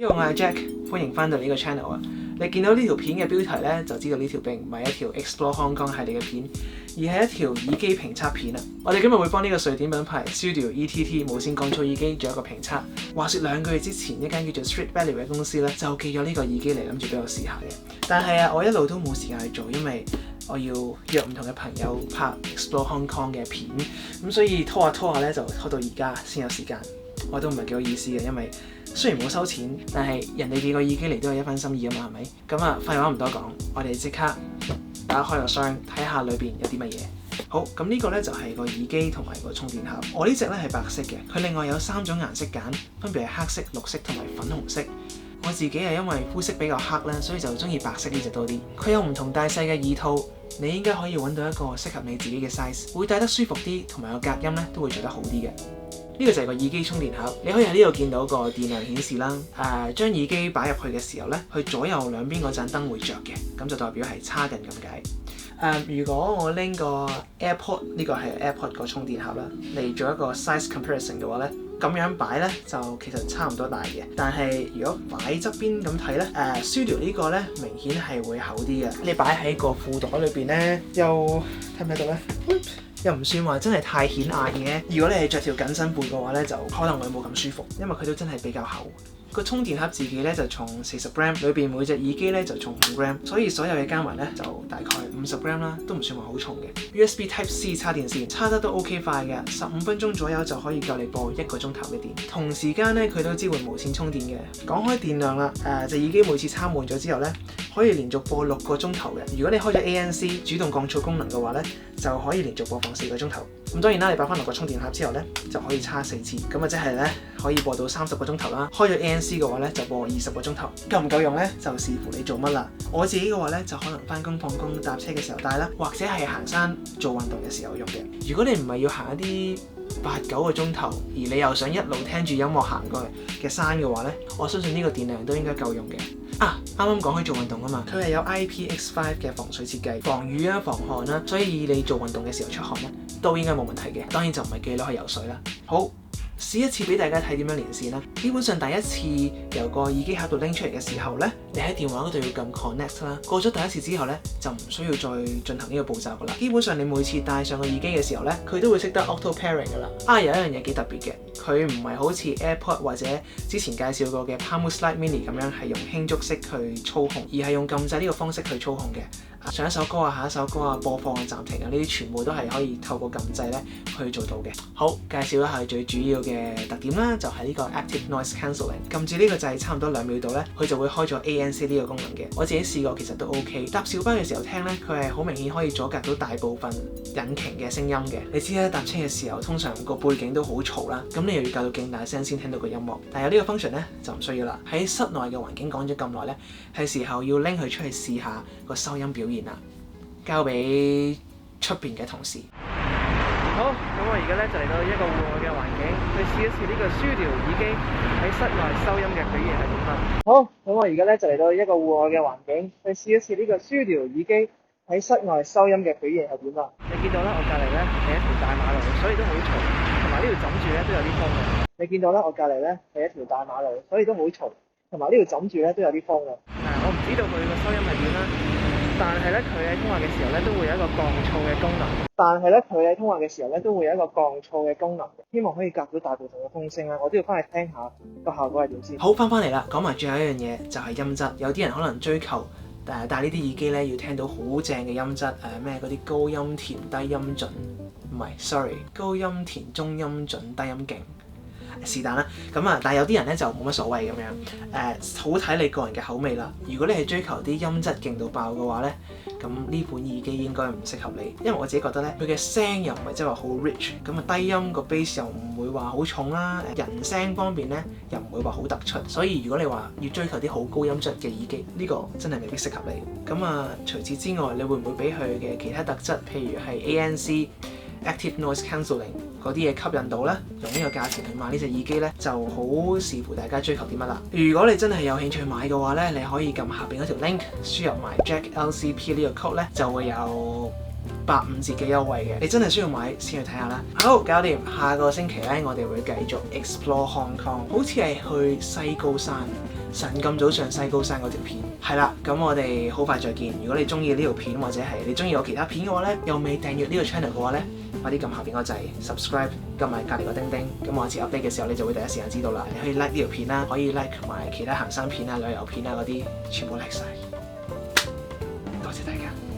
我係 Jack， 歡迎翻到呢個 channel 啊！你見到呢條片嘅標題咧，就知道呢條並唔係一條 Explore Hong Kong 系列嘅片，而係一條耳機評測片啊！我哋今日會幫呢個瑞典品牌 Sudio ETT 無線降噪耳機做一個評測。話說2個月之前，一間叫做 Street Photography 嘅公司咧就寄咗呢個耳機嚟，諗住俾我試下嘅。但係啊，我一路都冇時間去做，因為我要約唔同嘅朋友拍 Explore Hong Kong 嘅片，咁所以拖下咧就拖到而家先有時間。我都唔係幾好意思嘅，因為雖然冇收錢，但係人哋寄個耳機嚟都係一分心意啊嘛，係咪？咁啊，廢話唔多講，我哋即刻打開個箱睇下裏邊有啲乜嘢。好，咁呢個咧就係個耳機同埋個充電盒。我呢隻咧係白色嘅，佢另外有3種顏色揀，分別係黑色、綠色同埋粉紅色。我自己係因為膚色比較黑咧，所以就中意白色呢隻多啲。佢有唔同大細嘅耳套，你應該可以揾到一個適合你自己嘅 size， 會戴得舒服啲，同埋個隔音咧都會做得好啲嘅。呢個就係個耳機充電盒，你可以喺呢度見到個電量顯示啦。將耳機擺入去嘅時候咧，佢左右兩邊嗰盞燈會着嘅，咁就代表係叉緊咁解。如果我拎個 AirPod， 呢個係 AirPod 個充電盒啦，嚟做一個 size comparison 嘅話咧，咁樣擺咧就其實差唔多大嘅。但係如果擺側邊咁睇咧，Sudio 呢個咧明顯係會厚啲嘅。你擺喺個褲袋裏邊咧，又睇唔睇到咧？又唔算話真係太顯眼嘅。如果你係着條緊身褲嘅話咧，就可能會冇咁舒服，因為佢都真係比較厚。個充電盒自己咧就重40 gram， 裏邊每隻耳機咧就重5 gram， 所以所有嘢加埋咧就大概50 gram 啦，都唔算話好重嘅。USB Type C 插電線插得都 OK 快嘅，15分鐘左右就可以夠你播1個鐘頭嘅電。同時間咧佢都支援無線充電嘅。講開電量啦，隻耳機每次插滿咗之後咧，可以連續播6個鐘頭嘅。如果你開咗 ANC 主動降噪功能嘅話咧，就可以連續播放4個鐘頭。咁當然啦，你擺翻落個充電盒之後咧，就可以叉4次，咁啊即係咧可以播到30個鐘頭啦。開咗 ANC 嘅話咧，就播20個鐘頭。夠唔夠用咧，就視乎你做乜啦。我自己嘅話咧，就可能翻工放工搭車嘅時候戴啦，或者係行山做運動嘅時候用嘅。如果你唔係要行一啲8、9個鐘頭，而你又想一路聽住音樂行過嘅山嘅話咧，我相信呢個電量都應該夠用嘅。啱啱講開做運動啊嘛，佢係有 IPX5 嘅防水設計，防雨啊、防汗啦，所以你做運動嘅時候出汗咧，都應該冇問題嘅。當然就唔係記攞去游水啦。好，試一次俾大家睇點樣連線啦。基本上第一次由個耳機盒度拎出嚟嘅時候咧，你喺電話嗰度要撳 connect 啦。過咗第一次之後咧，就唔需要再進行呢個步驟噶啦。基本上你每次戴上個耳機嘅時候咧，佢都會識得 auto pairing 噶啦。有一樣嘢幾特別嘅，佢唔係好似 AirPod 或者之前介紹過嘅 Palm Slide Mini 咁樣係用輕觸式去操控，而係用撳掣呢個方式去操控嘅。上一首歌啊、下一首歌啊、播放啊、暫停啊，呢啲全部都係可以透過撳掣咧去做到嘅。好，介紹一下最主要嘅特點啦，就係呢個 Active Noise Cancelling。撳住呢個掣差唔多2秒度咧，佢就會開咗 ANC 呢個功能嘅。我自己試過，其實都 OK。搭小巴嘅時候聽咧，佢係好明顯可以阻隔到大部分引擎嘅聲音嘅。你知啦，搭車嘅時候通常個背景都好嘈啦，咁你又要校到勁大聲先聽到個音樂。但係有呢個 function 咧就唔需要啦。喺室內嘅環境講咗咁耐咧，係時候要拎佢出去試下個收音表現啦。交俾出邊嘅同事。好，咁我而家咧就嚟到一個戶外嘅環境，去試一試呢個 Sudio 耳機喺室內收音嘅表現係點啊！好，咁我而家咧就嚟到一個戶外嘅環境，去試一試呢個 Sudio 耳機喺室外收音嘅表現係點啊！你見到啦，我隔離咧係一條大馬路，所以都好嘈，同埋呢條枕住咧都有啲風嘅。你見到啦，我隔離咧係一條大馬路，所以都好嘈，同埋呢條枕住咧都有啲風嘅。我唔知道佢個收音係點啦。但係咧，佢喺通話嘅時候咧，都會有一個降噪嘅功能。希望可以隔到大部分嘅風聲啦。我都要翻去聽下個效果係點先。好，翻嚟啦，講埋最後一樣嘢就係音質。有啲人可能追求戴呢啲耳機咧，要聽到好正嘅音質，咩嗰啲高音甜、低音準，唔係 ，sorry， 高音甜、中音準、低音勁。是但啦，但係有啲人咧就冇乜所謂咁樣，好睇你個人嘅口味啦。如果你係追求啲音質勁到爆嘅話咧，咁呢款耳機應該唔適合你，因為我自己覺得咧，佢嘅聲又唔係即係話好 rich， 咁低音個 bass 又唔會話好重啦，人聲方面咧又唔會話好突出，所以如果你話要追求啲好高音質嘅耳機，呢個真係未必適合你。除此之外，你會唔會俾佢嘅其他特質，譬如係 ANC、Active Noise Cancelling 嗰啲嘢吸引到咧？用呢個價錢去買呢隻耳機咧，就好視乎大家追求啲乜啦。如果你真係有興趣買嘅話咧，你可以撳下邊嗰條 link， 輸入埋 JACKLCP 呢個 code 咧，就會有85折嘅優惠嘅。你真係需要買先去睇下啦。好，搞掂。下個星期咧，我哋會繼續 Explore Hong Kong，好似係去西高山。神咁早上西高山嗰條片。係啦，咁我哋好快再見。如果你中意呢條片或者係你中意我其他片嘅話咧，又未訂閱呢個 channel 嘅話咧，快啲撳下邊個掣 subscribe， 撳埋隔離個叮叮，咁我下次 update 嘅時候你就會第一時間知道啦。你可以 like 呢條片啦，可以 like 埋其他行山片啊、旅遊片啊嗰啲，全部 like 晒。多謝大家。